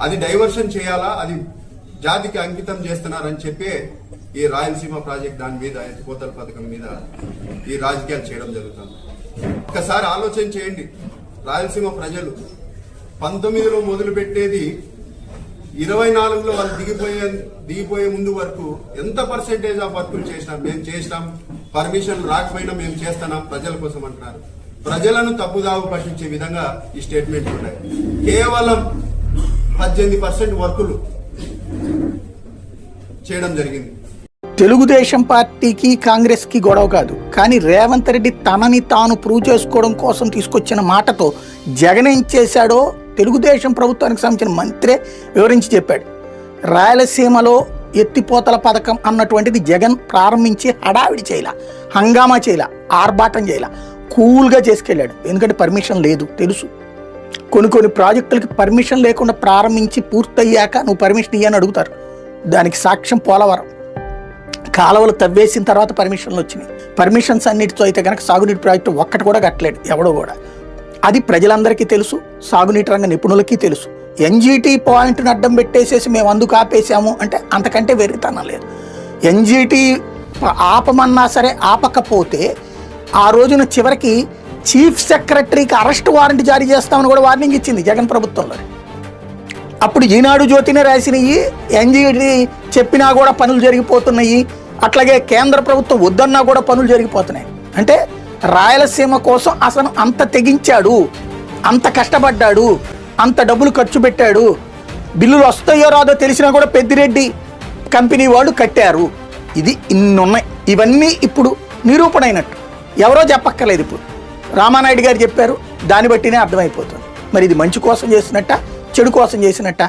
అది డైవర్షన్ చేయాలా, అది జాతికి అంకితం చేస్తున్నారని చెప్పి ఈ రాయలసీమ ప్రాజెక్ట్ దాని మీద ఎత్తిపోతల పథకం మీద ఈ రాజకీయాలు చేయడం జరుగుతుంది. ఒక్కసారి ఆలోచన చేయండి. రాయలసీమ ప్రజలు 19లో మొదలు పెట్టేది 24లో వాళ్ళు దిగిపోయే ముందు వరకు ఎంత పర్సెంటేజ్ ఆఫ్ వర్కులు చేసినాం, మేము చేసినాం, పర్మిషన్ రాకపోయినా మేము చేస్తున్నాం ప్రజల కోసం అంటున్నారు. ప్రజలను తప్పుదావు పట్టించే విధంగా ఈ స్టేట్మెంట్లు ఉన్నాయి. కేవలం 18% వర్కులు చేయడం జరిగింది. తెలుగుదేశం పార్టీకి కాంగ్రెస్ కి గొడవ కాదు, కానీ రేవంత్ రెడ్డి తనని తాను ప్రూవ్ చేసుకోవడం కోసం తీసుకొచ్చిన మాటతో జగన్ ఏం చేశాడో తెలుగుదేశం ప్రభుత్వానికి సంబంధించిన మంత్రే వివరించి చెప్పాడు. రాయలసీమలో ఎత్తిపోతల పథకం అన్నటువంటిది జగన్ ప్రారంభించి హడావిడి చేయలా, హంగామా చేయలా, ఆర్భాటం చేయలా, కూల్గా చేసుకెళ్ళాడు. ఎందుకంటే పర్మిషన్ లేదు తెలుసు. కొన్ని ప్రాజెక్టులకి పర్మిషన్ లేకుండా ప్రారంభించి పూర్తయ్యాక నువ్వు పర్మిషన్ ఇయ్యని అడుగుతారు. దానికి సాక్ష్యం పోలవరం కాలువలు తవ్వేసిన తర్వాత పర్మిషన్లు వచ్చినాయి. పర్మిషన్స్ అన్నిటితో అయితే కనుక సాగునీటి ప్రాజెక్టు ఒక్కటి కూడా కట్టలేడు ఎవడో కూడా. అది ప్రజలందరికీ తెలుసు, సాగునీటి రంగ నిపుణులకి తెలుసు. ఎన్జీటీ పాయింట్ని అడ్డం పెట్టేసేసి మేము అందుకు ఆపేసాము అంటే అంతకంటే వెర్రితనం లేదు. ఎన్జీటీ ఆపమన్నా సరే ఆపకపోతే ఆ రోజున చివరికి చీఫ్ సెక్రటరీకి అరెస్ట్ వారెంట్ జారీ చేస్తామని కూడా వార్నింగ్ ఇచ్చింది జగన్ ప్రభుత్వంలో. అప్పుడు ఈనాడు జ్యోతినే రాసినవి, ఎన్జీటీ చెప్పినా కూడా పనులు జరిగిపోతున్నాయి, అట్లాగే కేంద్ర ప్రభుత్వం వద్దన్నా కూడా పనులు జరిగిపోతున్నాయి. అంటే రాయలసీమ కోసం అసలు అంత తెగించాడు, అంత కష్టపడ్డాడు, అంత డబ్బులు ఖర్చు పెట్టాడు. బిల్లులు వస్తాయో రాదో తెలిసినా కూడా పెద్దిరెడ్డి కంపెనీ వాళ్ళు కట్టారు. ఇది ఇన్నున్నాయి. ఇవన్నీ ఇప్పుడు నిరూపణ అయినట్టు, ఎవరో చెప్పక్కర్లేదు. ఇప్పుడు రామానాయుడు గారు చెప్పారు, దాన్ని బట్టినే అర్థమైపోతుంది. మరి ఇది మంచి కోసం చేసినట్ట, చెడు కోసం చేసినట్ట?